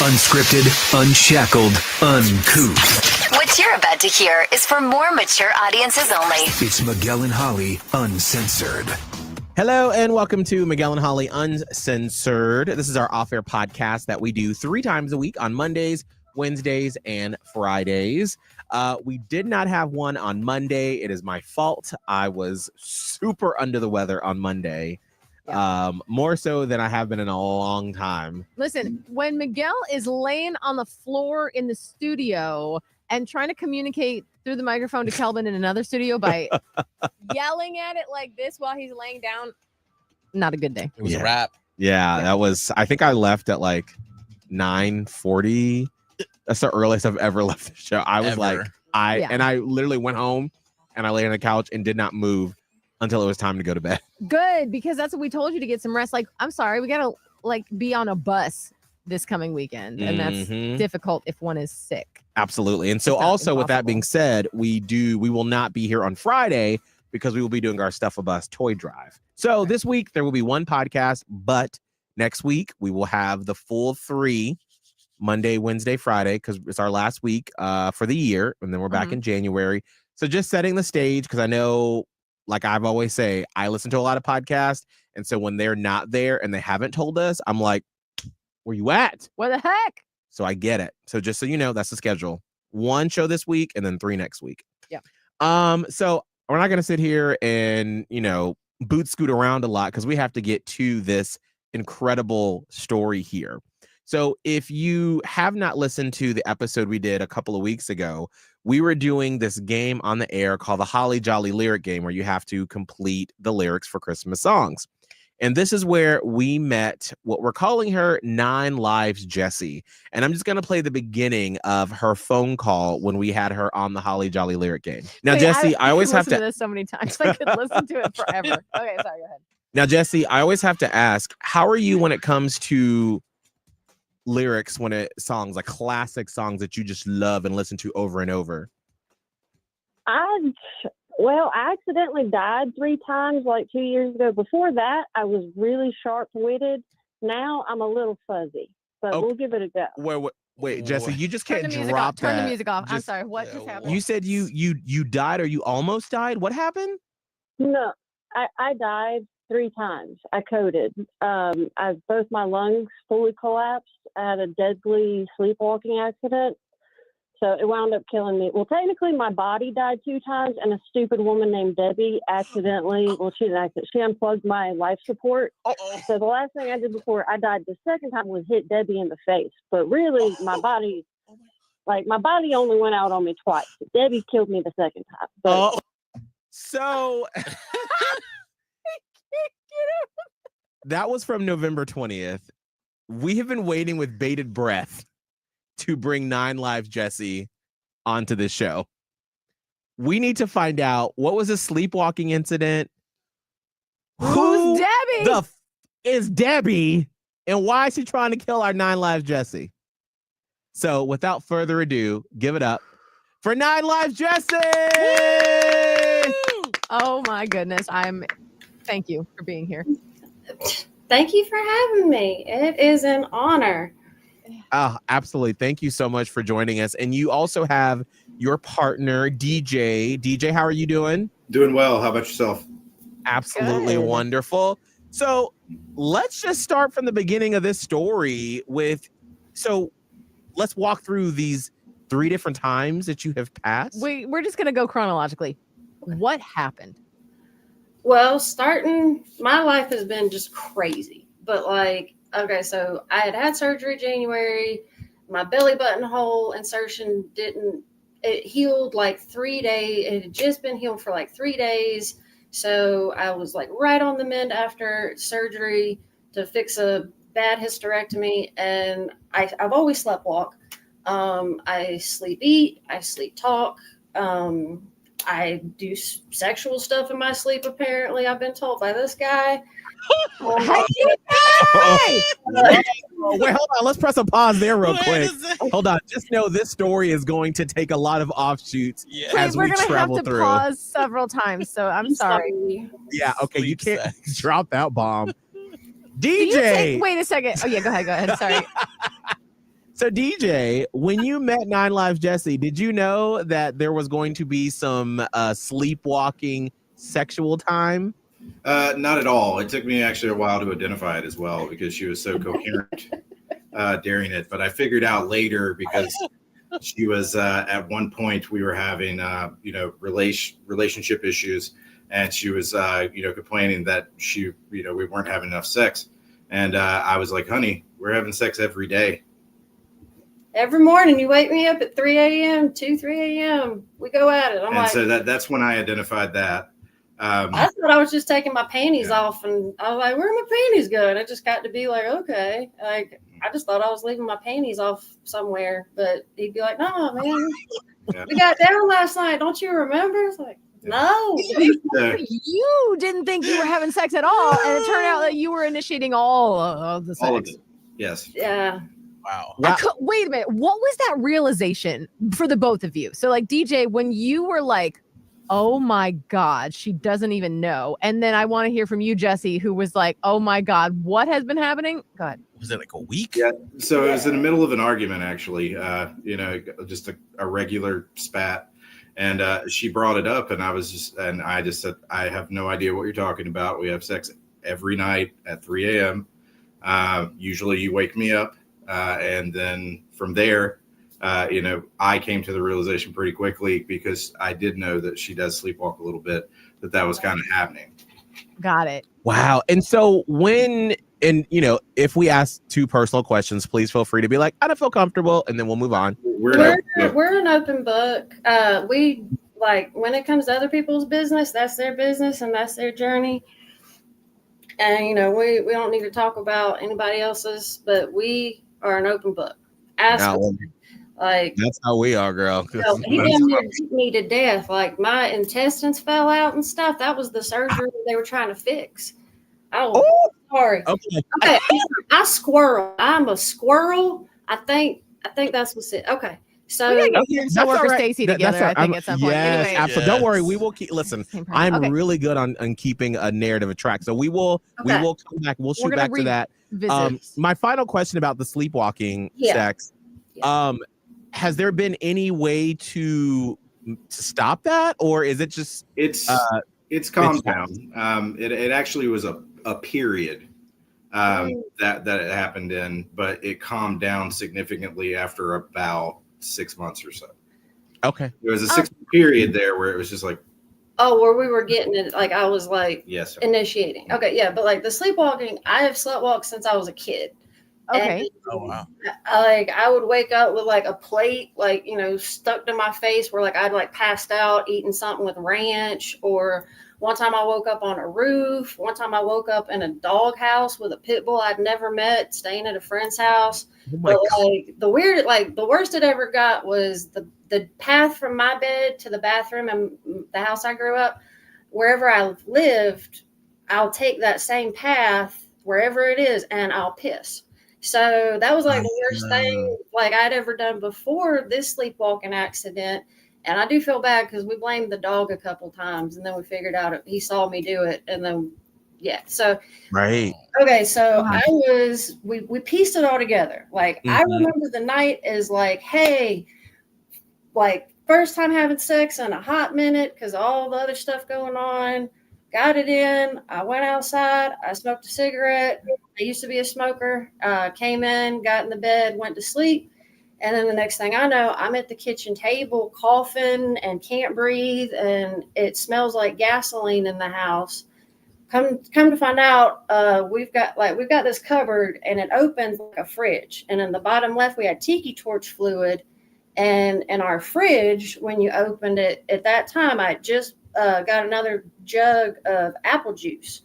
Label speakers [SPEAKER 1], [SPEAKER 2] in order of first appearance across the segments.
[SPEAKER 1] Unscripted, unshackled, uncouth.
[SPEAKER 2] What you're about to hear is for more mature audiences only.
[SPEAKER 1] It's Miguel and Holly, Uncensored.
[SPEAKER 3] Hello and welcome to Miguel and Holly Uncensored. This is our off-air podcast that we do 3 times a week on Mondays, Wednesdays, and Fridays. We did not have one on Monday. It is my fault. I was super under the weather on Monday. Yeah. More so than I have been in a long time.
[SPEAKER 4] Listen, when Miguel is laying on the floor in the studio and trying to communicate through the microphone to Kelvin in another studio by yelling at it like this while he's laying down, not a good day.
[SPEAKER 5] It was a wrap.
[SPEAKER 3] Yeah, that was, I think I left at like 9:40. That's the earliest I've ever left the show. I was and I literally went home and I lay on the couch and did not move until it was time to go to bed.
[SPEAKER 4] Good, because that's what we told you, to get some rest. Like, I'm sorry, we gotta be on a bus this coming weekend, and that's difficult if one is sick.
[SPEAKER 3] Absolutely. And so also impossible. With that being said, we will not be here on Friday because we will be doing our Stuff a Bus toy drive. So This week there will be one podcast, but next week we will have the full 3 Monday, Wednesday, Friday, because it's our last week for the year, and then we're back in January. So just setting the stage, because I know, like I've always say, I listen to a lot of podcasts, and so when they're not there and they haven't told us, I'm like, where you at?
[SPEAKER 4] What the heck?
[SPEAKER 3] So I get it. So just so you know, that's the schedule. 1 show this week and then 3 next week.
[SPEAKER 4] Yeah.
[SPEAKER 3] So we're not going to sit here and, boot scoot around a lot, because we have to get to this incredible story here. So if you have not listened to the episode we did a couple of weeks ago, we were doing this game on the air called the Holly Jolly Lyric Game, where you have to complete the lyrics for Christmas songs. And this is where we met what we're calling her 9 Lives Jessie. And I'm just going to play the beginning of her phone call when we had her on the Holly Jolly Lyric Game. Now, Jessie, I always have to
[SPEAKER 4] this so many times. I could listen to it forever. Okay, sorry, go ahead.
[SPEAKER 3] Now, Jessie, I always have to ask, how are you when it comes to lyrics, songs, like classic songs that you just love and listen to over and over?
[SPEAKER 6] I accidentally died 3 times like 2 years ago. Before that, I was really sharp-witted. Now I'm a little fuzzy, but we'll give it a go.
[SPEAKER 3] Wait, Jessie, you just can't drop that.
[SPEAKER 4] Turn the music off. I'm sorry. What just happened?
[SPEAKER 3] You said you died, or you almost died? What happened?
[SPEAKER 6] No, I died 3 times. I coded. Both my lungs fully collapsed. I had a deadly sleepwalking accident. So it wound up killing me. Well, technically, my body died 2 times, and a stupid woman named Debbie accidentally, she didn't accident, she unplugged my life support. So the last thing I did before I died the second time was hit Debbie in the face. But really, my body only went out on me twice. Debbie killed me the second time. But
[SPEAKER 3] So that was from November 20th. We have been waiting with bated breath to bring 9 Lives Jessie onto this show. We need to find out, what was a sleepwalking incident?
[SPEAKER 4] Who's Debbie?
[SPEAKER 3] Is Debbie, and why is she trying to kill our 9 Lives Jessie? So without further ado, give it up for 9 Lives Jessie!
[SPEAKER 4] Oh my goodness. Thank you for being here.
[SPEAKER 7] Thank you for having me. It is an honor.
[SPEAKER 3] Oh, absolutely. Thank you so much for joining us. And you also have your partner, DJ. DJ, how are you doing?
[SPEAKER 8] Doing well. How about yourself?
[SPEAKER 3] Absolutely Good. Wonderful. So let's just start from the beginning of this story let's walk through these 3 different times that you have passed.
[SPEAKER 4] We're just going to go chronologically. What happened?
[SPEAKER 7] Well, my life has been just crazy. But so I had surgery January. My belly button hole insertion it healed like 3 days. It had just been healed for like 3 days. So I was like right on the mend after surgery to fix a bad hysterectomy. And I've always sleptwalk. I sleep eat. I sleep talk. I do sexual stuff in my sleep, apparently. I've been told by this guy.
[SPEAKER 3] Wait, hold on. Let's press a pause there real quick. Hold on. Just know this story is going to take a lot of offshoots as we travel through.
[SPEAKER 4] We're going to have to pause several times, so I'm sorry.
[SPEAKER 3] Yeah, okay. You can't drop that bomb. DJ!
[SPEAKER 4] Wait a second. Oh, yeah, go ahead. Sorry.
[SPEAKER 3] So DJ, when you met Lives Jessie, did you know that there was going to be some sleepwalking sexual time?
[SPEAKER 5] Not at all. It took me actually a while to identify it as well because she was so coherent during it. But I figured out later because she was at one point we were having relationship issues, and she was complaining that we weren't having enough sex, and I was like, honey, we're having sex every day.
[SPEAKER 7] Every morning you wake me up at 3 a.m., 3 a.m. We go at it.
[SPEAKER 5] So that's when I identified that.
[SPEAKER 7] I thought I was just taking my panties off, and I was like, where are my panties going? It just got to be like, okay. Like, I just thought I was leaving my panties off somewhere, but he'd be like, no, man, we got down last night. Don't you remember? It's like, no.
[SPEAKER 4] You didn't think you were having sex at all, and it turned out that you were initiating all of the sex.
[SPEAKER 5] All of it. Yes.
[SPEAKER 7] Yeah.
[SPEAKER 3] Wow.
[SPEAKER 4] Wait a minute. What was that realization for the both of you? So, like, DJ, when you were like, oh my God, she doesn't even know. And then I want to hear from you, Jesse, who was like, oh my God, what has been happening? Go ahead.
[SPEAKER 3] Was it like a week?
[SPEAKER 5] Yeah. So it was in the middle of an argument, actually, just a regular spat. And she brought it up, and I just said, I have no idea what you're talking about. We have sex every night at 3 a.m. Usually you wake me up. And then from there, I came to the realization pretty quickly because I did know that she does sleepwalk a little bit, that was kind of happening.
[SPEAKER 4] Got it.
[SPEAKER 3] Wow. And so if we ask two personal questions, please feel free to be like, I don't feel comfortable, and then we'll move on.
[SPEAKER 7] We're an open book. We when it comes to other people's business, that's their business and that's their journey. And, we don't need to talk about anybody else's, but we are an open book. Ask
[SPEAKER 3] that's how we are, girl.
[SPEAKER 7] He damn near beat me to death. Like, my intestines fell out and stuff. That was the surgery they were trying to fix. Oh, sorry. Okay. I squirrel. I'm a squirrel. I think that's what's it. Okay. So
[SPEAKER 4] we gotta get you work with Stacy together. I think at some point.
[SPEAKER 3] Yes,
[SPEAKER 4] anyway.
[SPEAKER 3] absolutely. Don't worry. We will keep. Listen, I'm really good on keeping a narrative of track. So we will come back. We'll shoot back to that. My final question about the sleepwalking sex. Yeah. Has there been any way to stop that, or is it just
[SPEAKER 5] it's calmed down? It actually was a period that it happened in, but it calmed down significantly after about 6 months or so.
[SPEAKER 3] Okay.
[SPEAKER 5] There was a 6 month period there where it was just like,
[SPEAKER 7] where we were getting it, like I was like
[SPEAKER 5] yes,
[SPEAKER 7] initiating. Okay, yeah, but like the sleepwalking, I have sleptwalked since I was a kid.
[SPEAKER 4] Okay.
[SPEAKER 7] And,
[SPEAKER 3] oh wow.
[SPEAKER 7] I would wake up with like a plate, stuck to my face where like I'd passed out eating something with ranch. Or one time I woke up on a roof. One time I woke up in a dog house with a pit bull I'd never met, staying at a friend's house.
[SPEAKER 3] Oh my
[SPEAKER 7] but the worst it ever got was the path from my bed to the bathroom and the house I grew up. Wherever I lived, I'll take that same path wherever it is, and I'll piss. So that was the worst thing I'd ever done before this sleepwalking accident. And I do feel bad because we blamed the dog a couple times, and then we figured out he saw me do it. And then, so.
[SPEAKER 3] Right.
[SPEAKER 7] Okay. So we pieced it all together. I remember the night as hey, first time having sex in a hot minute because all the other stuff going on. Got it in. I went outside. I smoked a cigarette. I used to be a smoker. Came in, got in the bed, went to sleep. And then the next thing I know, I'm at the kitchen table coughing and can't breathe. And it smells like gasoline in the house. Come to find out, we've got this cupboard, and it opens like a fridge. And in the bottom left, we had tiki torch fluid. And in our fridge, when you opened it, at that time, I just got another jug of apple juice.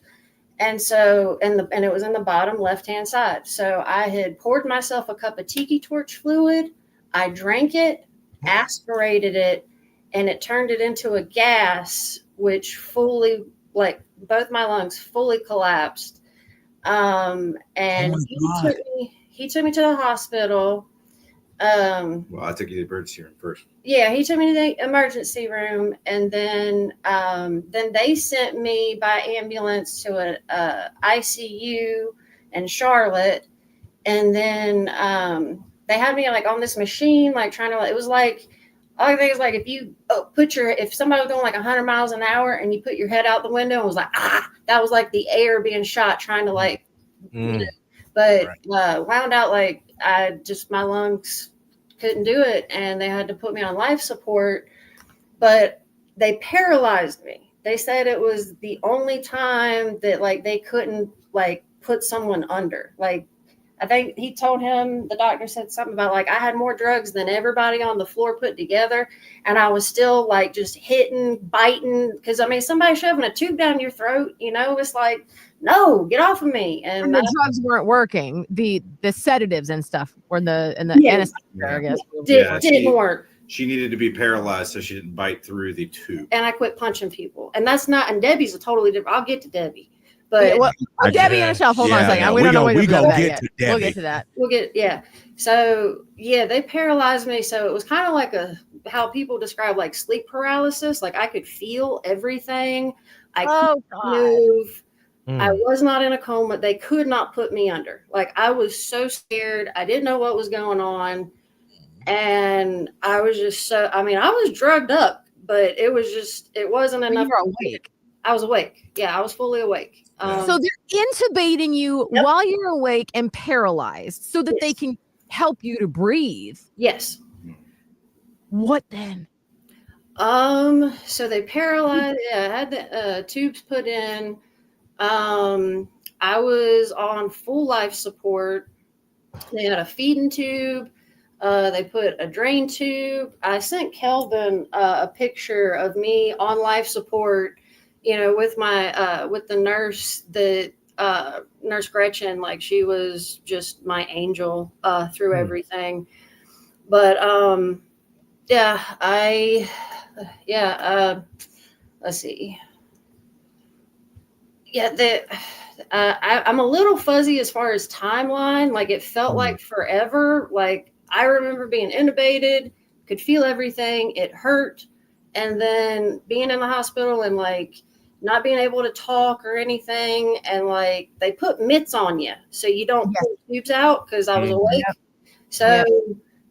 [SPEAKER 7] And so, and it was in the bottom left-hand side. So I had poured myself a cup of tiki torch fluid. I drank it, aspirated it, and it turned it into a gas, which fully, both my lungs fully collapsed. And he took me to the hospital.
[SPEAKER 5] Well, I took you to the emergency room first.
[SPEAKER 7] Yeah, he took me to the emergency room, and then they sent me by ambulance to a ICU in Charlotte, and then they had me like on this machine, like trying to, it was like, other things like if you if somebody was going like 100 miles an hour and you put your head out the window and was like, that was like the air being shot trying to like, you know, but wound out like my lungs couldn't do it. And they had to put me on life support, but they paralyzed me. They said it was the only time that like they couldn't like put someone under. Like, I think he told him, the doctor said something about like I had more drugs than everybody on the floor put together. And I was still like just hitting, biting. Cause I mean, somebody shoving a tube down your throat, you know, it's like, no, get off of me.
[SPEAKER 4] And the drugs weren't working. The sedatives and stuff or the anesthesia, I guess.
[SPEAKER 7] Didn't work.
[SPEAKER 5] She needed to be paralyzed so she didn't bite through the tube.
[SPEAKER 7] And I quit punching people. And that's not, and Debbie's a totally different, I'll get to Debbie. But
[SPEAKER 4] Debbie and Michelle, hold on a second.
[SPEAKER 3] No,
[SPEAKER 4] we don't know
[SPEAKER 3] we gonna
[SPEAKER 4] that
[SPEAKER 3] get
[SPEAKER 4] yet.
[SPEAKER 3] to Debbie.
[SPEAKER 4] We'll get to that.
[SPEAKER 7] So they paralyzed me. So it was kind of like how people describe like sleep paralysis. Like I could feel everything. I couldn't move. I was not in a coma. They could not put me under. Like I was so scared. I didn't know what was going on. And I was just I was drugged up, but it wasn't enough.
[SPEAKER 4] You were awake.
[SPEAKER 7] I was awake. Yeah, I was fully awake.
[SPEAKER 4] So they're intubating you while you're awake and paralyzed so that they can help you to breathe.
[SPEAKER 7] Yes.
[SPEAKER 4] What then?
[SPEAKER 7] So they paralyzed. Yeah, I had the tubes put in. I was on full life support. They had a feeding tube. They put a drain tube. I sent Kelvin a picture of me on life support, you know, with my with the nurse, Nurse Gretchen. Like she was just my angel through everything. But let's see. I'm a little fuzzy as far as timeline. Like it felt like forever. Like I remember being intubated, could feel everything. It hurt. And then being in the hospital and like not being able to talk or anything. And like they put mitts on you so you don't pull tubes out because I was awake. So,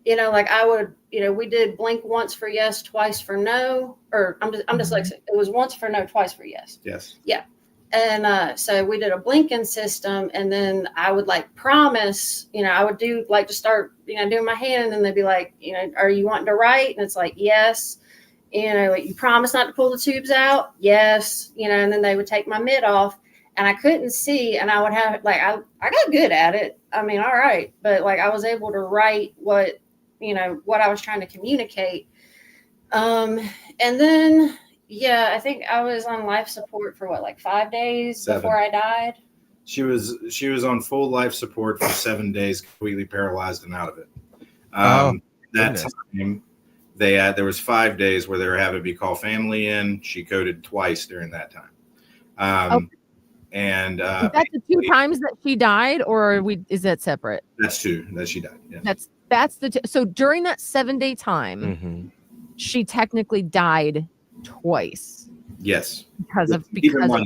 [SPEAKER 7] you know, like I would, you know, we did blink once for yes, twice for no. Or I'm dyslexic. It was once for no, twice for yes.
[SPEAKER 5] Yes.
[SPEAKER 7] Yeah. And so we did a blinking system, and then I would like promise, you know, I would do like to start, you know, doing my hand, and then they'd be like, you know, are you wanting to write? And it's like, yes. You know, like, you promise not to pull the tubes out? Yes. You know, and then they would take my mitt off, and I couldn't see, and I would have like, I got good at it. I mean, all right. But like, I was able to write what I was trying to communicate. And then, yeah, I think I was on life support for like 5 days before I died.
[SPEAKER 5] She was on full life support for 7 days, completely paralyzed and out of it. That time, there was 5 days where they were having me call family in. She coded twice during that time. And
[SPEAKER 4] is that the two times that she died, or is that separate?
[SPEAKER 5] That's two that she died. Yeah.
[SPEAKER 4] That's so during that 7 day time, she technically died twice.
[SPEAKER 5] Yes.
[SPEAKER 4] Because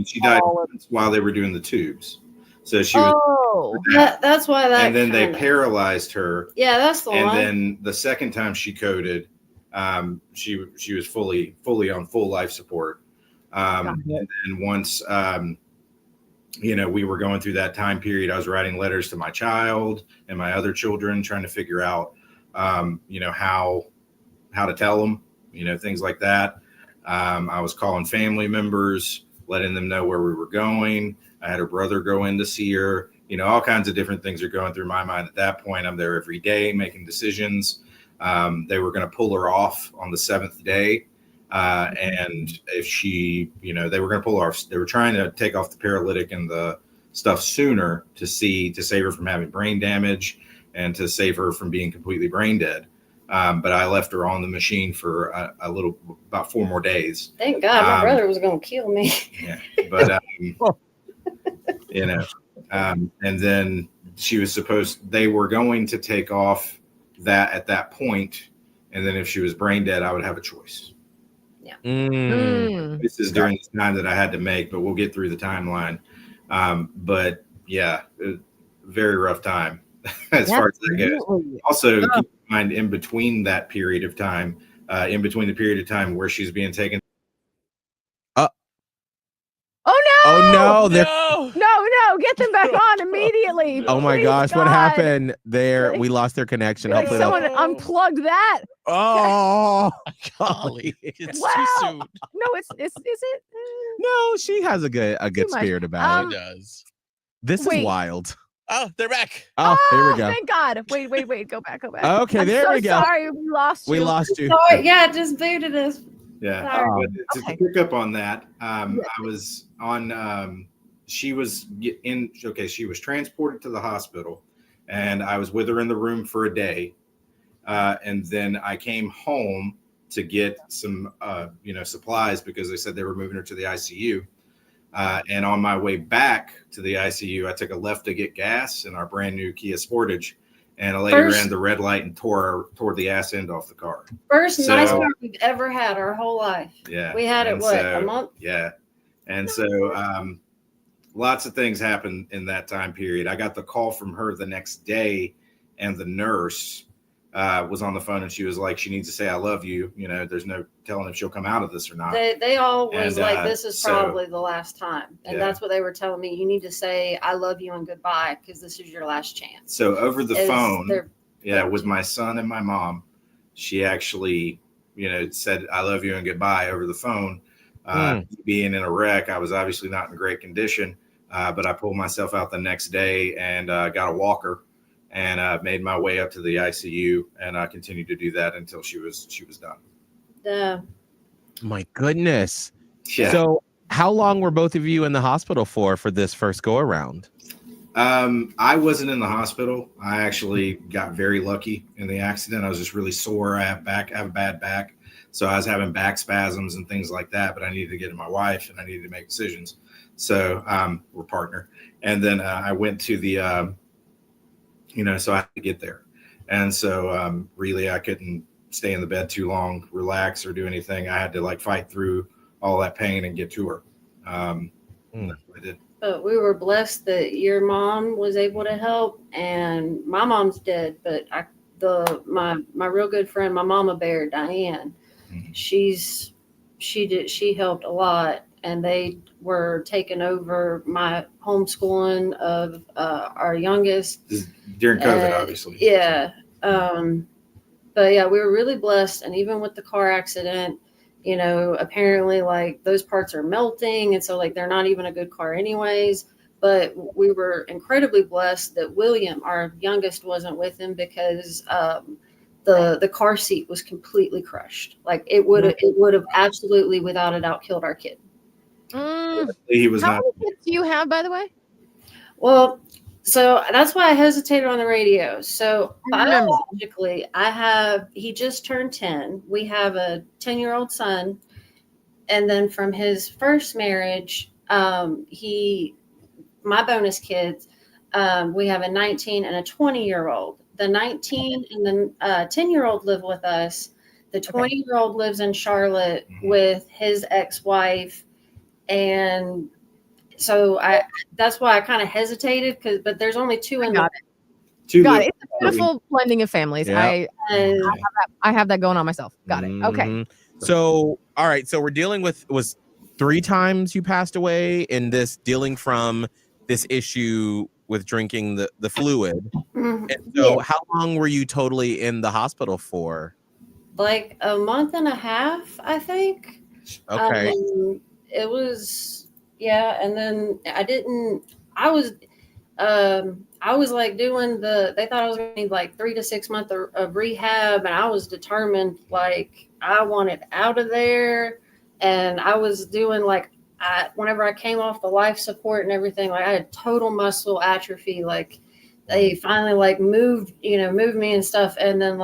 [SPEAKER 5] she died while they were doing the tubes. So she was
[SPEAKER 7] that's why that.
[SPEAKER 5] And then they paralyzed her.
[SPEAKER 7] Yeah, that's the one.
[SPEAKER 5] And then the second time she coded, she was fully on full life support. And then once you know, we were going through that time period, I was writing letters to my child and my other children, trying to figure out you know, how to tell them, you know, things like that. I was calling family members, letting them know where we were going. I had her brother go in to see her. You know, all kinds of different things are going through my mind at that point. I'm there every day making decisions. They were going to pull her off on the 7th day. And if she, you know, they were going to pull her off. They were trying to take off the paralytic and the stuff sooner to save her from having brain damage and to save her from being completely brain dead. But I left her on the machine for about 4 more days.
[SPEAKER 7] Thank God, my brother was going to kill me.
[SPEAKER 5] Yeah, but you know, and then they were going to take off that at that point, and then if she was brain dead, I would have a choice.
[SPEAKER 7] Yeah.
[SPEAKER 5] This is during this time that I had to make, but we'll get through the timeline. But yeah, very rough time. as far as that goes.
[SPEAKER 4] Absolutely.
[SPEAKER 5] Also, keep in mind, in between that period of time, in between the period of time where she's being taken.
[SPEAKER 4] Oh
[SPEAKER 3] Oh no! They're
[SPEAKER 4] no! No! Get them back on immediately.
[SPEAKER 3] oh my
[SPEAKER 4] Please,
[SPEAKER 3] gosh! What
[SPEAKER 4] God.
[SPEAKER 3] happened there? We lost their connection.
[SPEAKER 4] Like
[SPEAKER 3] Hopefully, they'll.
[SPEAKER 4] someone unplugged that.
[SPEAKER 3] Oh,
[SPEAKER 8] Golly, it's
[SPEAKER 4] Wow.
[SPEAKER 8] too soon.
[SPEAKER 4] No, is it?
[SPEAKER 3] no! She has a good
[SPEAKER 4] Too much.
[SPEAKER 3] spirit about
[SPEAKER 8] It
[SPEAKER 3] it.
[SPEAKER 8] does.
[SPEAKER 3] This
[SPEAKER 4] wait.
[SPEAKER 3] is wild.
[SPEAKER 8] Oh, they're back.
[SPEAKER 3] Oh, here we go.
[SPEAKER 4] Thank God. Wait. Go back.
[SPEAKER 3] Okay,
[SPEAKER 4] I'm
[SPEAKER 3] there
[SPEAKER 4] so
[SPEAKER 3] we go.
[SPEAKER 4] Sorry, we lost you.
[SPEAKER 3] We lost you.
[SPEAKER 7] So yeah, just booted us.
[SPEAKER 5] Yeah.
[SPEAKER 7] Sorry.
[SPEAKER 5] But to
[SPEAKER 4] Okay.
[SPEAKER 5] pick up on that, I was on. She was in. Okay, she was transported to the hospital, and I was with her in the room for a day, and then I came home to get some, supplies because they said they were moving her to the ICU. And on my way back to the ICU, I took a left to get gas in our brand new Kia Sportage, and a lady ran the red light and tore the ass end off the car.
[SPEAKER 7] First
[SPEAKER 5] So-
[SPEAKER 7] nice car we've ever had our whole life.
[SPEAKER 5] Yeah,
[SPEAKER 7] We had it,
[SPEAKER 5] and
[SPEAKER 7] a month?
[SPEAKER 5] Yeah, and so lots of things happened in that time period. I got the call from her the next day, and the nurse was on the phone, and she was like, "She needs to say I love you. You know, there's no telling if she'll come out of this or not."
[SPEAKER 7] They all was
[SPEAKER 5] And,
[SPEAKER 7] like, this is
[SPEAKER 5] so-
[SPEAKER 7] probably the last time. And
[SPEAKER 5] Yeah.
[SPEAKER 7] that's what they were telling me. You need to say I love you and goodbye because this is your last chance.
[SPEAKER 5] So over the
[SPEAKER 7] Is
[SPEAKER 5] phone,
[SPEAKER 7] there-
[SPEAKER 5] with my son and my mom, she actually, said I love you and goodbye over the phone. Being in a wreck, I was obviously not in great condition, but I pulled myself out the next day and got a walker and made my way up to the ICU, and I continued to do that until she was done.
[SPEAKER 3] My goodness.
[SPEAKER 5] Yeah.
[SPEAKER 3] So, how long were both of you in the hospital for this first go around?
[SPEAKER 5] I wasn't in the hospital. I actually got very lucky in the accident. I was just really sore. I have a bad back. So I was having back spasms and things like that, but I needed to get to my wife and I needed to make decisions. So we're partner. And then I went to the, so I had to get there. And so really I couldn't stay in the bed too long, relax or do anything. I had to fight through all that pain and get to her. That's what I did.
[SPEAKER 7] But we were blessed that your mom was able to help, and my mom's dead. But my real good friend, my mama bear, Diane, she helped a lot, and they were taking over my homeschooling of our youngest
[SPEAKER 5] During COVID, obviously.
[SPEAKER 7] Yeah. But yeah, we were really blessed, and even with the car accident, apparently those parts are melting. And so they're not even a good car anyways, but we were incredibly blessed that William, our youngest, wasn't with him because the car seat was completely crushed. It would have absolutely without a doubt killed our kid.
[SPEAKER 5] He was
[SPEAKER 4] How
[SPEAKER 5] not.
[SPEAKER 4] many kids do you have, by the way?
[SPEAKER 7] Well, so that's why I hesitated on the radio. So
[SPEAKER 4] I remember.
[SPEAKER 7] biologically, he just turned 10. We have a 10-year-old son. And then from his first marriage, my bonus kids, we have a 19 and a 20-year-old. The 19 and the 10-year-old live with us. The 20-year-old lives in Charlotte with his ex-wife. And so that's why I kind of hesitated but there's only two in the
[SPEAKER 4] Got it. It's a beautiful blending of families.
[SPEAKER 3] Yeah.
[SPEAKER 4] I have that going on myself. Got it. Okay.
[SPEAKER 3] Mhm. So, all right. So we're dealing with was 3 times you passed away in this dealing from this issue with drinking the fluid. And so how long were you totally in the hospital for?
[SPEAKER 7] like a month and a half, I think.
[SPEAKER 3] Okay.
[SPEAKER 7] It was, yeah. And then I was like doing they thought I was going to need like 3 to 6 months of rehab. And I was determined, like, I wanted out of there. And I was doing whenever I came off the life support and everything, like I had total muscle atrophy. Like they finally moved me and stuff. And then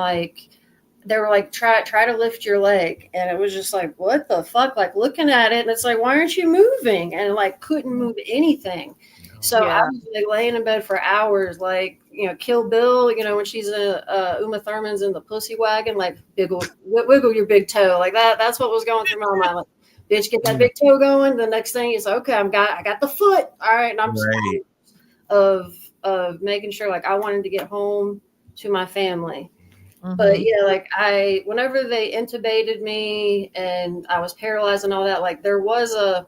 [SPEAKER 7] they were like, try to lift your leg. And it was just like, what the fuck? Like looking at it. And it's like, why aren't you moving? And couldn't move anything. So I was laying in bed for hours, Kill Bill, when she's Uma Thurman's in the pussy wagon, wiggle your big toe. Like that's what was going through my mind. Like, bitch, get that big toe going. The next thing is, okay, I got the foot. All right. And I'm just of of making sure like I wanted to get home to my family.
[SPEAKER 4] Mhm.
[SPEAKER 7] But yeah, like whenever they intubated me and I was paralyzed and all that, like there was a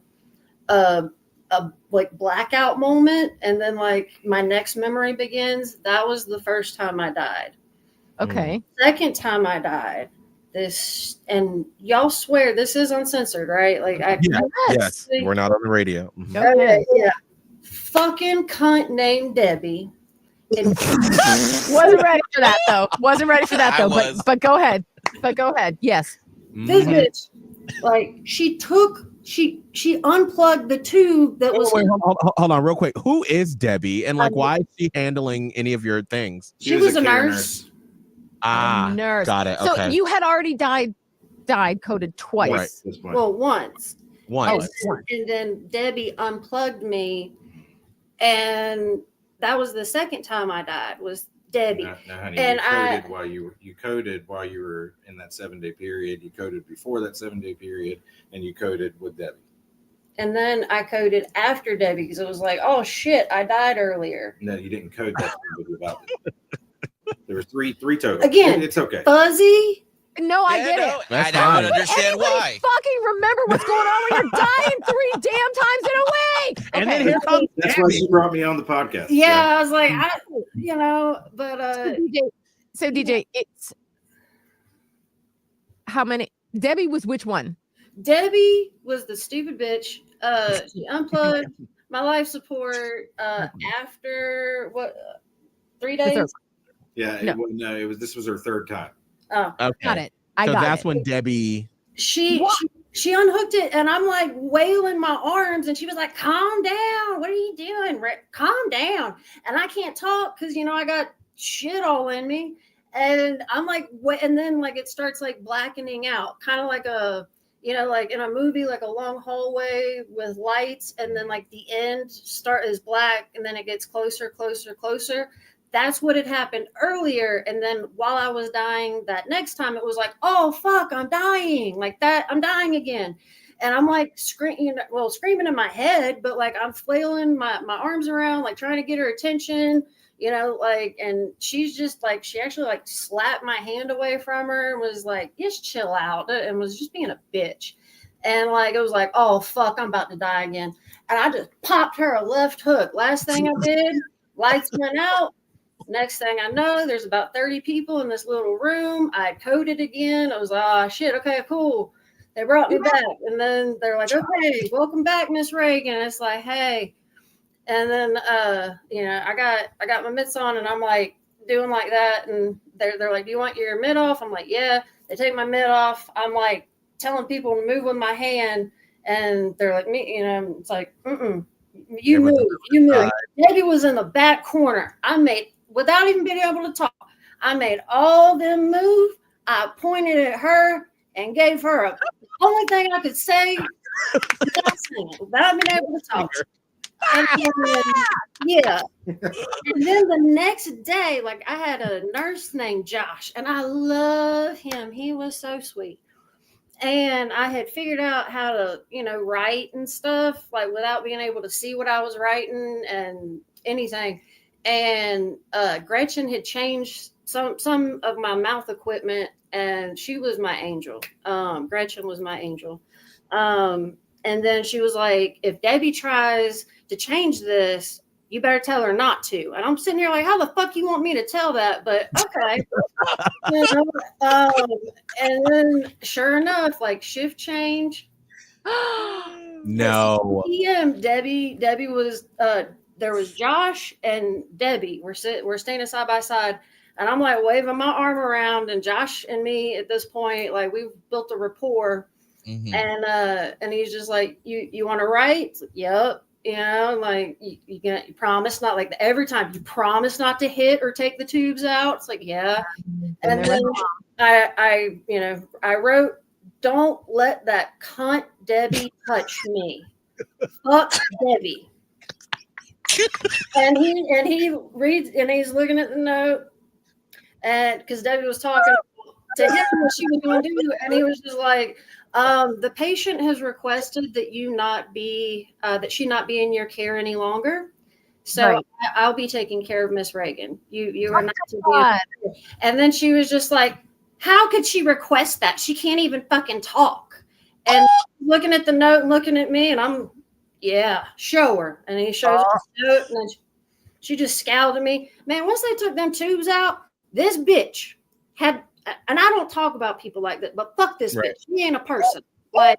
[SPEAKER 7] like blackout moment, and then like my next memory begins. That was the first time I died.
[SPEAKER 4] Okay.
[SPEAKER 7] Second time I died, this, and y'all swear this is uncensored, right? Like
[SPEAKER 3] Yes. We're not on the radio. Mhm.
[SPEAKER 4] Go ahead.
[SPEAKER 7] yeah, fucking cunt named Debbie. And
[SPEAKER 4] Wasn't ready for that though. Wasn't ready for that
[SPEAKER 8] I
[SPEAKER 4] though.
[SPEAKER 8] was.
[SPEAKER 4] But go ahead. But go ahead. Yes.
[SPEAKER 7] this
[SPEAKER 3] Mhm.
[SPEAKER 7] bitch, like she unplugged the tube that was.
[SPEAKER 3] Wait, hold on real quick. Who is Debbie, and like why is she handling any of your things?
[SPEAKER 7] She was a
[SPEAKER 5] care
[SPEAKER 7] nurse.
[SPEAKER 3] Ah,
[SPEAKER 4] Nurse.
[SPEAKER 3] got it.
[SPEAKER 4] So
[SPEAKER 3] Okay.
[SPEAKER 4] you had already died coded twice.
[SPEAKER 3] Right.
[SPEAKER 5] At this point.
[SPEAKER 7] Well, once.
[SPEAKER 3] One.
[SPEAKER 7] And then Debbie unplugged me, and that was the second time I died. Was Debbie?
[SPEAKER 5] No, honey,
[SPEAKER 7] And
[SPEAKER 5] you coded while you were in that 7-day period. You coded before that 7-day period, and you coded with Debbie.
[SPEAKER 7] And then I coded after Debbie because it was like, oh shit, I died earlier.
[SPEAKER 5] No, you didn't code that without it. There was three total.
[SPEAKER 7] Again,
[SPEAKER 5] It's okay.
[SPEAKER 7] Fuzzy.
[SPEAKER 4] No, I
[SPEAKER 8] Yeah,
[SPEAKER 4] get
[SPEAKER 8] no,
[SPEAKER 4] it.
[SPEAKER 3] That's
[SPEAKER 8] I don't
[SPEAKER 3] fine.
[SPEAKER 8] understand
[SPEAKER 4] Anybody
[SPEAKER 8] why.
[SPEAKER 4] fucking remember what's going on when you're dying 3 damn times in a week.
[SPEAKER 3] And then
[SPEAKER 4] Okay.
[SPEAKER 3] here comes
[SPEAKER 5] That's why she brought me on the podcast.
[SPEAKER 7] Yeah, I was like, but
[SPEAKER 4] So DJ, it's how many? Debbie was which one?
[SPEAKER 7] Debbie was the stupid bitch. She unplugged my life support after 3 days.
[SPEAKER 5] Yeah.
[SPEAKER 4] No.
[SPEAKER 5] This was her third time.
[SPEAKER 7] Oh,
[SPEAKER 3] Okay.
[SPEAKER 4] Got it. I
[SPEAKER 3] So
[SPEAKER 4] got
[SPEAKER 3] that's
[SPEAKER 4] it.
[SPEAKER 3] when Debbie.
[SPEAKER 7] she unhooked it, and I'm like wailing my arms, and she was like, calm down, what are you doing, Rick? Calm down. And I can't talk because I got shit all in me, and I'm like and then like it starts like blackening out, kind of like like in a movie, like a long hallway with lights, and then like the end is black, and then it gets closer. That's what had happened earlier. And then while I was dying that next time, it was like, oh, fuck, I'm dying like that. I'm dying again. And I'm like screaming in my head, but like I'm flailing my arms around, like trying to get her attention, and she's just like, she actually like slapped my hand away from her and was like, just chill out, and was just being a bitch. And like, it was like, oh, fuck, I'm about to die again. And I just popped her a left hook. Last thing I did, lights went out. Next thing I know, there's about 30 people in this little room. I coded again. I was like, oh, shit. Okay, cool. They brought me back. And then they're like, okay, welcome back, Miss Reagan. It's like, hey. And then, I got my mitts on, and I'm like doing like that. And they're like, do you want your mitt off? I'm like, yeah. They take my mitt off. I'm like telling people to move with my hand. And they're like, me, it's like, you move. Debbie was in the back corner. Without even being able to talk, I made all them move. I pointed at her and gave her the only thing I could say without being able to talk. And then the next day, like I had a nurse named Josh, and I love him. He was so sweet. And I had figured out how to, write and stuff, like without being able to see what I was writing and anything. And Gretchen had changed some of my mouth equipment, and she was my angel. Gretchen was my angel. And then she was like, if Debbie tries to change this, you better tell her not to. And I'm sitting here like, how the fuck you want me to tell that? But okay. And then sure enough, like shift change.
[SPEAKER 3] No.
[SPEAKER 7] PM, Debbie was there was Josh and Debbie. We're standing side by side, and I'm like waving my arm around, and Josh and me at this point, like we've built a rapport.
[SPEAKER 8] Mhm.
[SPEAKER 7] And he's just like, you want to write? Yep. Like you promise not, like every time you promise not to hit or take the tubes out. It's like, yeah. And then I wrote, don't let that cunt Debbie touch me. Fuck Debbie. And he reads, and he's looking at the note, and because Debbie was talking to him what she was going to do, and he was just like, the patient has requested that you not be that she not be in your care any longer, So
[SPEAKER 4] Right.
[SPEAKER 7] I'll be taking care of Miss Reagan. You
[SPEAKER 4] Oh
[SPEAKER 7] are not to
[SPEAKER 4] God.
[SPEAKER 7] be. And then she was just like, how could she request that? She can't even fucking talk. And looking at the note and looking at me, and I'm, yeah, show her. And he shows her the note, and then she just scowled at me. Man, once they took them tubes out, this bitch had, and I don't talk about people like that, but fuck this bitch. She ain't a person. Like,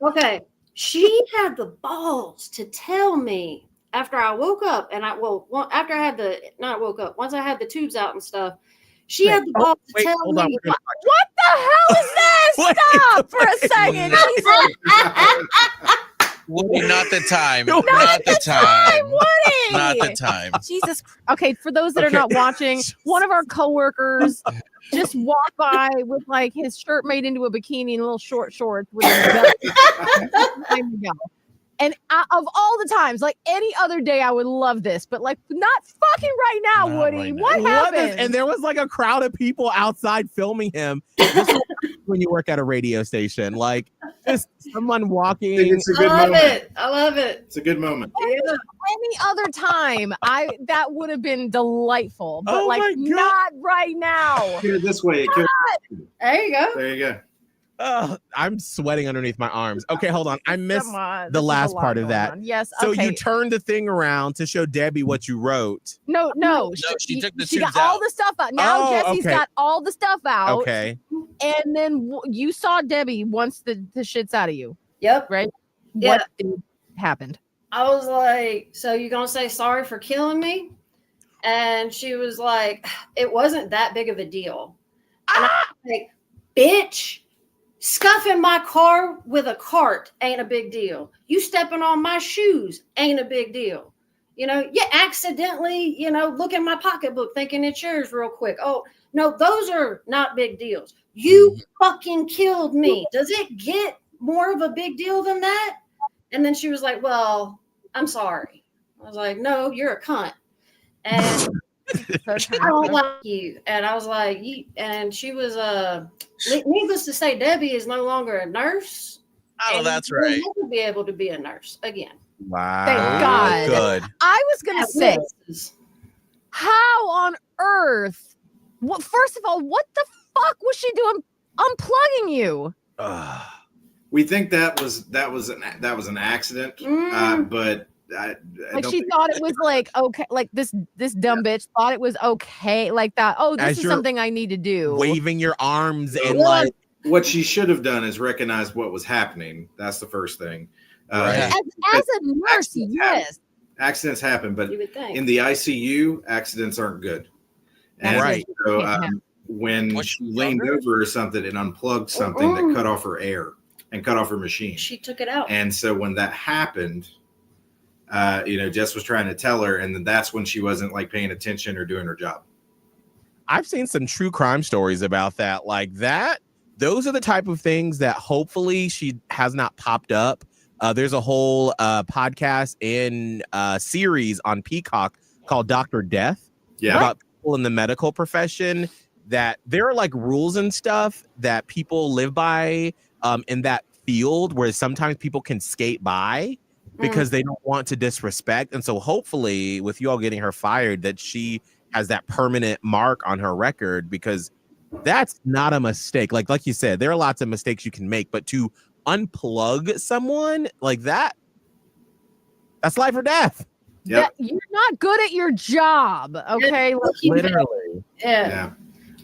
[SPEAKER 7] okay, she had the balls to tell me after I woke up, and after I had not woke up, once I had the tubes out and stuff, she had the balls to tell
[SPEAKER 3] hold on,
[SPEAKER 7] me.
[SPEAKER 3] we're gonna-
[SPEAKER 4] What the hell is this?
[SPEAKER 3] Wait,
[SPEAKER 4] Stop for a
[SPEAKER 3] wait.
[SPEAKER 4] second.
[SPEAKER 8] No.
[SPEAKER 4] Jesus.
[SPEAKER 8] Woody, not the time.
[SPEAKER 3] No,
[SPEAKER 8] Not the time.
[SPEAKER 4] Woody.
[SPEAKER 8] Not the time.
[SPEAKER 4] Jesus. Okay, for those that are not watching, one of our coworkers just walked by with like his shirt made into a bikini and little short shorts with his belt. And of all the times, like any other day, I would love this, but like not fucking right now,
[SPEAKER 8] Not
[SPEAKER 4] Woody.
[SPEAKER 8] right now.
[SPEAKER 4] What happened?
[SPEAKER 3] And there was like a crowd of people outside filming him. This is when you work at a radio station, like just someone
[SPEAKER 5] I think
[SPEAKER 3] walking.
[SPEAKER 5] it's a
[SPEAKER 7] I
[SPEAKER 5] good
[SPEAKER 7] love
[SPEAKER 5] moment.
[SPEAKER 7] it. I love it.
[SPEAKER 5] It's a good moment.
[SPEAKER 4] Any other time, that would have been delightful, but
[SPEAKER 3] Oh
[SPEAKER 4] like
[SPEAKER 3] my God.
[SPEAKER 4] not right now.
[SPEAKER 5] Put it this way. It could,
[SPEAKER 7] There you go.
[SPEAKER 5] there you go.
[SPEAKER 3] I'm sweating underneath my arms. Okay, hold on. I missed
[SPEAKER 4] Come on,
[SPEAKER 3] the
[SPEAKER 4] this is a
[SPEAKER 3] last
[SPEAKER 4] lot
[SPEAKER 3] part of
[SPEAKER 4] going
[SPEAKER 3] that.
[SPEAKER 4] on. Yes.
[SPEAKER 3] So
[SPEAKER 4] Okay.
[SPEAKER 3] you turned the thing around to show Debbie what you wrote.
[SPEAKER 4] No.
[SPEAKER 8] she took the
[SPEAKER 4] She got
[SPEAKER 8] tubes
[SPEAKER 4] all
[SPEAKER 8] out.
[SPEAKER 4] the stuff out. Now
[SPEAKER 3] Oh,
[SPEAKER 4] Jesse's
[SPEAKER 3] okay.
[SPEAKER 4] got all the stuff out.
[SPEAKER 3] Okay.
[SPEAKER 4] And then you saw Debbie once the shit's out of you,
[SPEAKER 7] Yep.
[SPEAKER 4] right?
[SPEAKER 7] Yeah.
[SPEAKER 4] What happened?
[SPEAKER 7] I was like, so you gonna say sorry for killing me? And she was like, it wasn't that big of a deal. And I was like, bitch, scuffing my car with a cart ain't a big deal. You stepping on my shoes ain't a big deal. You know, you accidentally, look in my pocketbook thinking it's yours real quick. Oh, no, those are not big deals. You fucking killed me. Does it get more of a big deal than that? And then she was like, well, I'm sorry. I was like, no, you're a cunt. And I don't like you. And I was like, and she was, needless to say, Debbie is no longer a nurse.
[SPEAKER 8] Oh,
[SPEAKER 7] and
[SPEAKER 8] that's
[SPEAKER 7] will
[SPEAKER 8] right.
[SPEAKER 7] never be able to be a nurse again.
[SPEAKER 3] Wow.
[SPEAKER 4] Thank God.
[SPEAKER 3] Good.
[SPEAKER 4] I was gonna say,
[SPEAKER 7] Yes.
[SPEAKER 4] how on earth? Well, first of all, what the fuck was she doing unplugging you?
[SPEAKER 5] We think that was an accident, but I
[SPEAKER 4] Like
[SPEAKER 5] don't
[SPEAKER 4] she
[SPEAKER 5] think-
[SPEAKER 4] thought it was like okay, like this dumb bitch thought it was okay, like that. Oh, this
[SPEAKER 3] As
[SPEAKER 4] is
[SPEAKER 3] you're
[SPEAKER 4] something I need to do.
[SPEAKER 3] Waving your arms and
[SPEAKER 5] Yeah.
[SPEAKER 3] like
[SPEAKER 5] what she should have done is recognize what was happening. That's the first thing.
[SPEAKER 8] Right.
[SPEAKER 4] As a nurse,
[SPEAKER 5] Accidents
[SPEAKER 4] yes.
[SPEAKER 5] Accidents happen, but
[SPEAKER 7] You would think.
[SPEAKER 5] in the ICU, accidents aren't good. And
[SPEAKER 3] Right.
[SPEAKER 5] so
[SPEAKER 4] Can't happen.
[SPEAKER 5] when
[SPEAKER 8] Was
[SPEAKER 5] she
[SPEAKER 8] she
[SPEAKER 5] leaned
[SPEAKER 8] younger?
[SPEAKER 5] over or something and unplugged something that cut off her air and cut off her machine.
[SPEAKER 7] She took it out.
[SPEAKER 5] And so when that happened, Jess was trying to tell her, and then that's when she wasn't like paying attention or doing her job.
[SPEAKER 3] I've seen some true crime stories about that. Like that, those are the type of things that hopefully she has not popped up. There's a whole podcast and series on Peacock called Dr. Death about people in the medical profession, that there are like rules and stuff that people live by in that field, where sometimes people can skate by because they don't want to disrespect. And so hopefully with you all getting her fired, that she has that permanent mark on her record, because that's not a mistake. Like you said, there are lots of mistakes you can make, but to unplug someone like that, that's life or death.
[SPEAKER 5] Yep.
[SPEAKER 4] You're not good at your job, okay? Like,
[SPEAKER 3] Literally.
[SPEAKER 7] Yeah.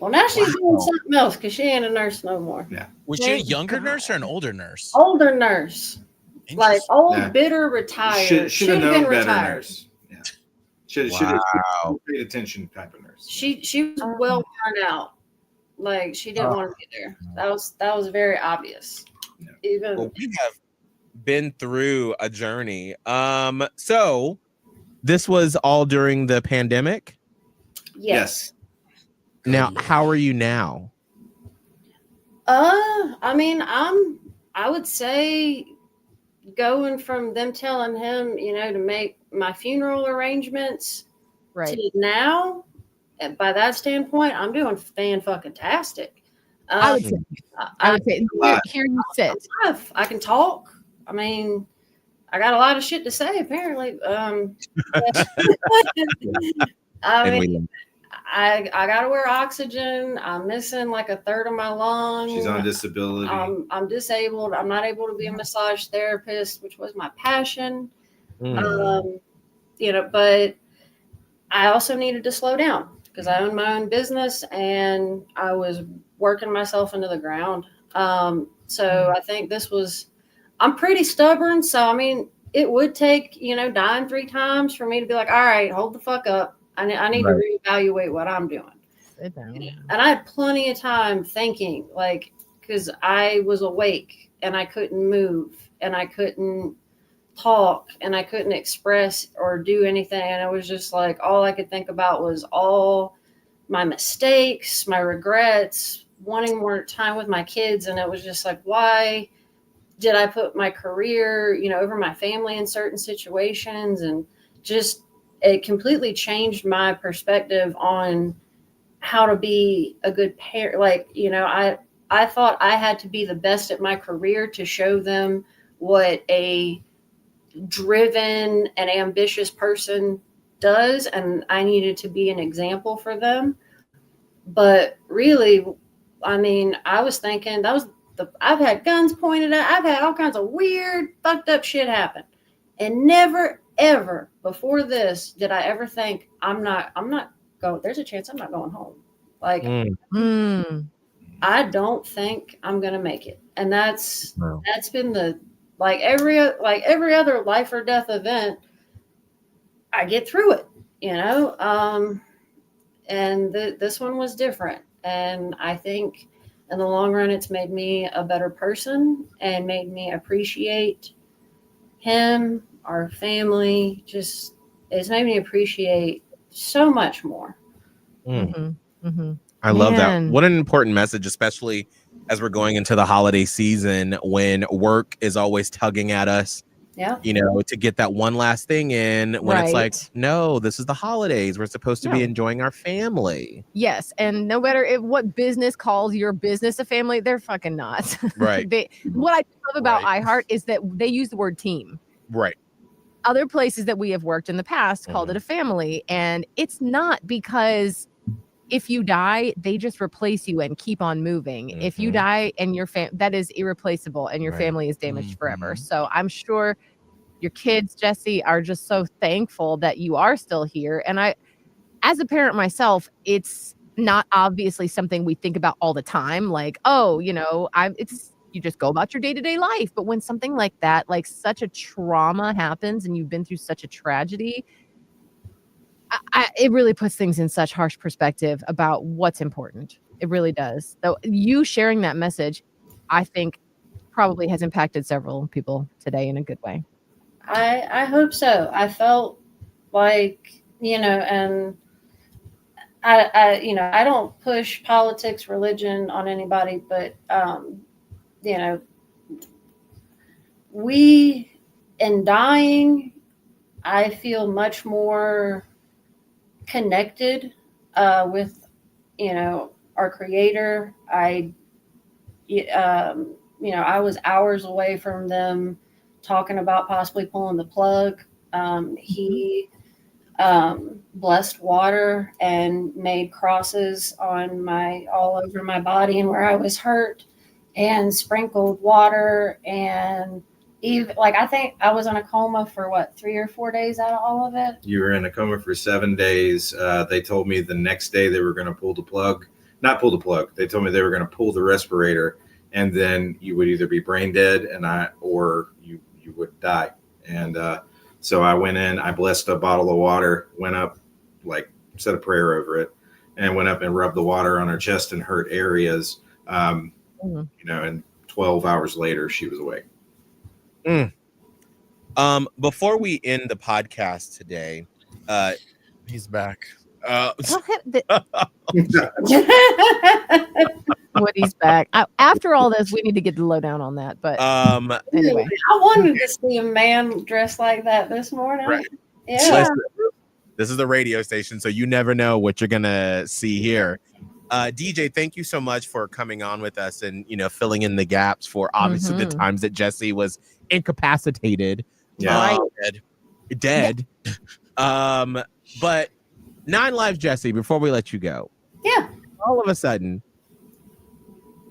[SPEAKER 7] Well, now she's doing something else because she ain't a nurse no more.
[SPEAKER 5] Yeah.
[SPEAKER 8] Was she a younger nurse or an older nurse?
[SPEAKER 7] Older nurse. Like
[SPEAKER 8] Interesting.
[SPEAKER 7] old,
[SPEAKER 5] Yeah.
[SPEAKER 7] bitter, retired.
[SPEAKER 5] Should have known
[SPEAKER 7] been
[SPEAKER 5] better
[SPEAKER 7] retired.
[SPEAKER 5] nurse. Yeah. Should have
[SPEAKER 3] Wow.
[SPEAKER 5] paid attention type of nurse.
[SPEAKER 7] She was well burned out. Like she didn't want to be there. That was very obvious.
[SPEAKER 5] Yeah.
[SPEAKER 7] Even
[SPEAKER 3] Well, we have been through a journey. So this was all during the pandemic.
[SPEAKER 7] yes.
[SPEAKER 3] Now, how are you now?
[SPEAKER 7] I mean, I would say going from them telling him, to make my funeral arrangements
[SPEAKER 4] right.
[SPEAKER 7] to now, and by that standpoint, I'm doing fan-fucking-tastic.
[SPEAKER 4] I would say, here you sit.
[SPEAKER 7] I can talk. I mean, I got a lot of shit to say apparently. I
[SPEAKER 3] And
[SPEAKER 7] mean, I gotta wear oxygen. I'm missing like a third of my lung.
[SPEAKER 5] She's on disability.
[SPEAKER 7] I'm disabled. I'm not able to be a massage therapist, which was my passion.
[SPEAKER 3] Mm.
[SPEAKER 7] But I also needed to slow down because I own my own business and I was working myself into the ground. So I think I'm pretty stubborn. So, I mean, it would take, dying 3 times for me to be like, all right, hold the fuck up. I need to reevaluate what I'm doing.
[SPEAKER 4] Sit down.
[SPEAKER 7] And I had plenty of time thinking, like, because I was awake and I couldn't move and I couldn't talk and I couldn't express or do anything. And it was just like, all I could think about was all my mistakes, my regrets, wanting more time with my kids. And it was just like, why did I put my career, over my family in certain situations? And just, it completely changed my perspective on how to be a good parent. Like, I thought I had to be the best at my career to show them what a driven and ambitious person does. And I needed to be an example for them. But really, I mean, I was thinking I've had guns pointed at, I've had all kinds of weird, fucked up shit happen. And never, ever before this did I ever think I'm not going, there's a chance I'm not going home. Like, I don't think I'm going to make it. And that's been like every other life or death event, I get through it, and this one was different. And I think in the long run, it's made me a better person and made me appreciate him, our family. Just, it's made me appreciate so much more.
[SPEAKER 3] I love that. What an important message, especially as we're going into the holiday season when work is always tugging at us.
[SPEAKER 7] Yeah.
[SPEAKER 3] To get that one last thing in when it's like, no, this is the holidays. We're supposed to be enjoying our family.
[SPEAKER 4] Yes. And no matter what business calls your business a family, they're fucking not.
[SPEAKER 3] Right.
[SPEAKER 4] What I love about iHeart is that they use the word team.
[SPEAKER 3] Right.
[SPEAKER 4] Other places that we have worked in the past called it a family. And it's not because if you die, they just replace you and keep on moving. If you die and your that is irreplaceable and your family is damaged forever. So I'm sure your kids, Jessie, are just so thankful that you are still here. And I, as a parent myself, it's not obviously something we think about all the time. Like, oh, you just go about your day-to-day life. But when something like that, like such a trauma happens and you've been through such a tragedy, it really puts things in such harsh perspective about what's important. It really does. So you sharing that message, I think, probably has impacted several people today in a good way.
[SPEAKER 7] I hope so. I felt like, and I don't push politics, religion on anybody, but, we, in dying, I feel much more connected with our creator. I was hours away from them talking about possibly pulling the plug. He blessed water and made crosses on all over my body and where I was hurt, and sprinkled water. And even I think I was in a coma for 3 or 4 days out of all of it.
[SPEAKER 5] You were in a coma for 7 days. They told me the next day they were going to not pull the plug. They told me they were going to pull the respirator, and then you would either be brain dead or you would die. And so I went in, I blessed a bottle of water, went up, said a prayer over it, and went up and rubbed the water on her chest and hurt areas. And 12 hours later, she was awake.
[SPEAKER 3] Before we end the podcast today,
[SPEAKER 8] he's back.
[SPEAKER 4] Woody's back. After all this, we need to get the lowdown on that. But anyway,
[SPEAKER 7] I wanted to see a man dressed like that this morning.
[SPEAKER 3] Right.
[SPEAKER 7] Yeah.
[SPEAKER 3] Listen, this is the radio station, so you never know what you're gonna see here. DJ, thank you so much for coming on with us and filling in the gaps for obviously the times that Jessie was incapacitated.
[SPEAKER 5] Yeah.
[SPEAKER 4] Right.
[SPEAKER 3] Dead. But 9 Lives Jessie, before we let you go.
[SPEAKER 7] Yeah.
[SPEAKER 3] All of a sudden,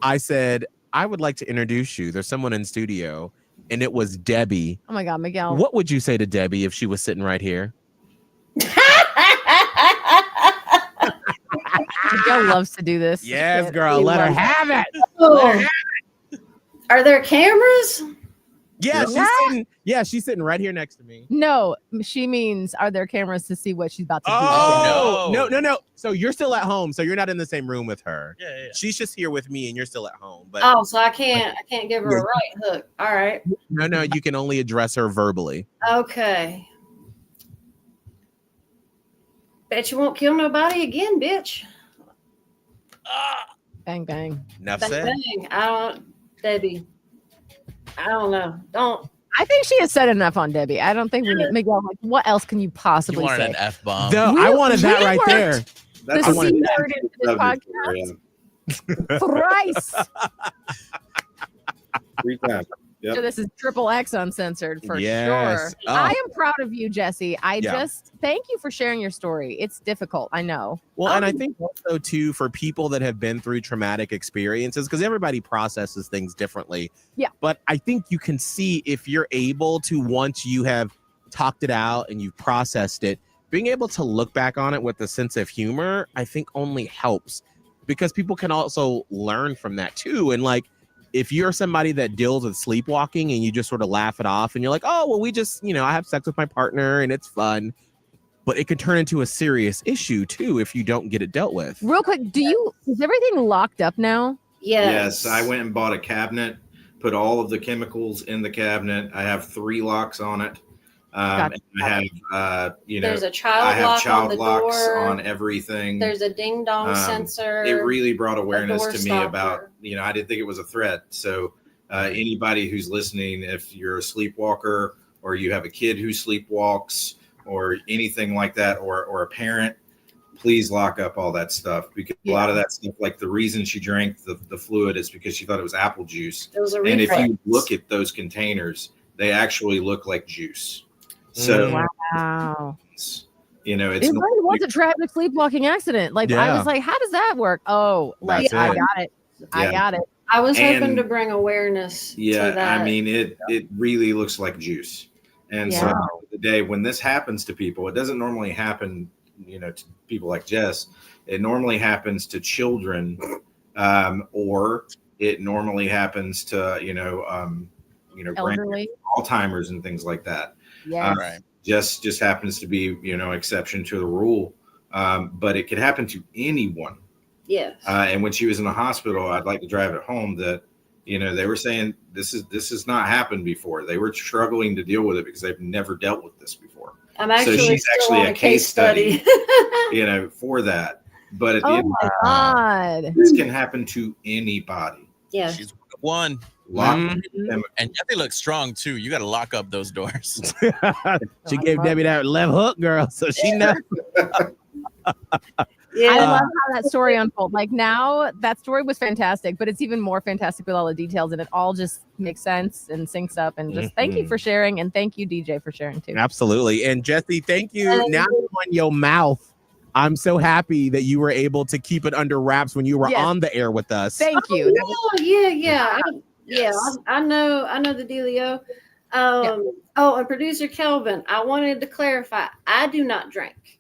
[SPEAKER 3] I said, I would like to introduce you. There's someone in studio, and it was Debbie.
[SPEAKER 4] Oh my God, Miguel.
[SPEAKER 3] What would you say to Debbie if she was sitting right here?
[SPEAKER 4] Miguel loves to do this.
[SPEAKER 3] Yes,
[SPEAKER 4] Shit.
[SPEAKER 3] girl.
[SPEAKER 4] He
[SPEAKER 3] Let her
[SPEAKER 4] loves
[SPEAKER 3] have it.
[SPEAKER 7] Oh. Are there cameras?
[SPEAKER 3] Yeah,
[SPEAKER 4] Yeah.
[SPEAKER 3] she's sitting right here next to me.
[SPEAKER 4] No, she means, are there cameras to see what she's about to do?
[SPEAKER 3] Oh, no. So you're still at home. So you're not in the same room with her.
[SPEAKER 8] Yeah.
[SPEAKER 3] She's just here with me, and you're still at home. But
[SPEAKER 7] Oh, so I can't give her a right hook. All right.
[SPEAKER 3] no, you can only address her verbally.
[SPEAKER 7] Okay. Bet you won't kill nobody again, bitch.
[SPEAKER 4] Bang, bang.
[SPEAKER 3] Enough
[SPEAKER 7] Bang,
[SPEAKER 3] said.
[SPEAKER 7] bang. Debbie. I don't know. Don't.
[SPEAKER 4] I think she has said enough on Debbie. I don't think we need Miguel. Like, what else can you
[SPEAKER 8] You
[SPEAKER 4] possibly
[SPEAKER 8] wanted
[SPEAKER 4] say?
[SPEAKER 8] an F bomb.
[SPEAKER 3] No, I wanted that right there.
[SPEAKER 5] That's
[SPEAKER 4] The
[SPEAKER 5] a
[SPEAKER 4] C
[SPEAKER 5] good
[SPEAKER 4] word into this
[SPEAKER 5] subject
[SPEAKER 4] podcast.
[SPEAKER 5] for, yeah.
[SPEAKER 4] Thrice.
[SPEAKER 5] 3 times. Yep.
[SPEAKER 4] So this is triple X uncensored for
[SPEAKER 3] Yes.
[SPEAKER 4] sure.
[SPEAKER 3] Oh.
[SPEAKER 4] I am proud of you, Jessie. I
[SPEAKER 3] Yeah.
[SPEAKER 4] just thank you for sharing your story. It's difficult, I know.
[SPEAKER 3] Well, and I think also too for people that have been through traumatic experiences, because everybody processes things differently.
[SPEAKER 4] Yeah.
[SPEAKER 3] But I think you can see if you're able to, once you have talked it out and you've processed it, being able to look back on it with a sense of humor, I think only helps, because people can also learn from that too. And like, if you're somebody that deals with sleepwalking and you just sort of laugh it off and you're like, oh, well, we just, I have sex with my partner and it's fun. But it could turn into a serious issue too if you don't get it dealt with.
[SPEAKER 4] Real quick, is everything locked up now?
[SPEAKER 5] Yes, I went and bought a cabinet, put all of the chemicals in the cabinet. I have 3 locks on it.
[SPEAKER 4] Gotcha.
[SPEAKER 5] And I have,
[SPEAKER 7] There's a
[SPEAKER 5] I
[SPEAKER 7] child
[SPEAKER 5] have
[SPEAKER 7] lock
[SPEAKER 5] child
[SPEAKER 7] on the
[SPEAKER 5] locks
[SPEAKER 7] door.
[SPEAKER 5] on everything.
[SPEAKER 7] There's a ding dong sensor.
[SPEAKER 5] It really brought awareness
[SPEAKER 7] door
[SPEAKER 5] to me
[SPEAKER 7] stopper.
[SPEAKER 5] about, I didn't think it was a threat. So anybody who's listening, if you're a sleepwalker or you have a kid who sleepwalks or anything like that, or a parent, please lock up all that stuff, because a lot of that stuff, like the reason she drank the fluid is because she thought it was apple juice.
[SPEAKER 7] It was a
[SPEAKER 5] And if
[SPEAKER 7] reflex.
[SPEAKER 5] you look at those containers, they actually look like juice. So,
[SPEAKER 4] Wow.
[SPEAKER 5] it's
[SPEAKER 4] It really was a tragic sleepwalking accident. Like, I
[SPEAKER 3] Yeah.
[SPEAKER 4] was like, how does that work? Oh, like,
[SPEAKER 3] That's
[SPEAKER 4] I
[SPEAKER 3] it.
[SPEAKER 4] got it. I
[SPEAKER 5] Yeah.
[SPEAKER 4] got it.
[SPEAKER 7] I was hoping
[SPEAKER 5] And-
[SPEAKER 7] to bring awareness
[SPEAKER 5] Yeah,
[SPEAKER 7] to that.
[SPEAKER 5] I mean, it really looks like juice. And so
[SPEAKER 4] Yeah.
[SPEAKER 5] the day when this happens to people, it doesn't normally happen, to people like Jess. It normally happens to children, or it normally happens to,
[SPEAKER 4] Elderly.
[SPEAKER 5] Alzheimer's and things like that.
[SPEAKER 4] Yes.
[SPEAKER 8] Right.
[SPEAKER 5] Just happens to be, exception to the rule. But it could happen to anyone.
[SPEAKER 7] Yes.
[SPEAKER 5] And when she was in the hospital, I'd like to drive it home that, they were saying this has not happened before. They were struggling to deal with it because they've never dealt with this before.
[SPEAKER 7] I'm actually
[SPEAKER 5] she's
[SPEAKER 7] still
[SPEAKER 5] actually
[SPEAKER 7] on
[SPEAKER 5] a
[SPEAKER 7] a
[SPEAKER 5] case study.
[SPEAKER 7] study.
[SPEAKER 5] For that. But at the
[SPEAKER 4] Oh
[SPEAKER 5] end,
[SPEAKER 4] my God.
[SPEAKER 5] this can happen to anybody.
[SPEAKER 7] Yeah.
[SPEAKER 8] She's one.
[SPEAKER 5] Lock
[SPEAKER 3] Mhm.
[SPEAKER 5] them.
[SPEAKER 8] And Debbie looks strong too. You got to lock up those doors.
[SPEAKER 3] She gave Debbie that left hook, girl, so she knows.
[SPEAKER 7] Yeah.
[SPEAKER 4] I love how that story unfolded. Like, now that story was fantastic, but it's even more fantastic with all the details, and it all just makes sense and syncs up. And just thank you for sharing, and thank you, DJ, for sharing too.
[SPEAKER 3] Absolutely. And Jessie, thank you. Now you're on your mouth. I'm so happy that you were able to keep it under wraps when you were
[SPEAKER 4] Yes.
[SPEAKER 3] on the air with us.
[SPEAKER 4] Thank you.
[SPEAKER 7] Yeah.
[SPEAKER 8] Yes.
[SPEAKER 7] I know the dealio. Oh, and producer Kelvin, I wanted to clarify. I do not drink.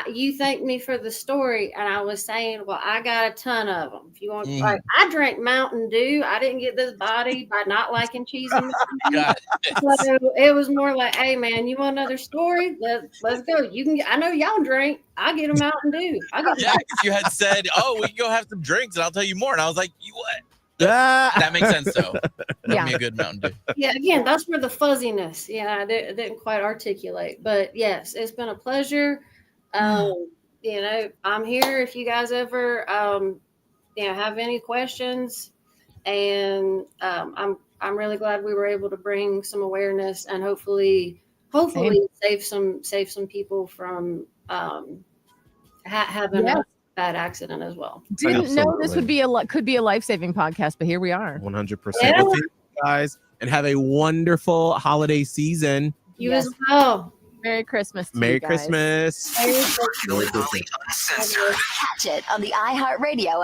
[SPEAKER 7] You thanked me for the story, and I was saying, well, I got a ton of them. If you want, like, I drank Mountain Dew. I didn't get this body by not liking cheese and Mountain Dew. So it was more like, hey, man, you want another story? Let's go. You can. I know y'all drink. I get a Mountain Dew. I get.
[SPEAKER 8] Yeah, because you had said, "Oh, we can go have some drinks, and I'll tell you more." And I was like, "You what?"
[SPEAKER 3] Ah.
[SPEAKER 8] That makes sense, though.
[SPEAKER 4] Yeah.
[SPEAKER 8] Give me a good Mountain Dew.
[SPEAKER 7] Yeah, again, that's where the fuzziness. Yeah, I didn't quite articulate, but yes, it's been a pleasure. I'm here if you guys ever have any questions, and I'm really glad we were able to bring some awareness and hopefully save some people from having a bad accident as well.
[SPEAKER 4] Didn't know this would be could be a life-saving podcast, but here we are.
[SPEAKER 3] 100%.
[SPEAKER 7] Yeah.
[SPEAKER 3] Well, thank you guys. and have a wonderful holiday season.
[SPEAKER 7] You
[SPEAKER 4] Yes.
[SPEAKER 7] as well.
[SPEAKER 4] Merry Christmas. To
[SPEAKER 3] Merry
[SPEAKER 4] you guys.
[SPEAKER 2] Uncensored.
[SPEAKER 3] Christmas.
[SPEAKER 2] Catch it on the iHeartRadio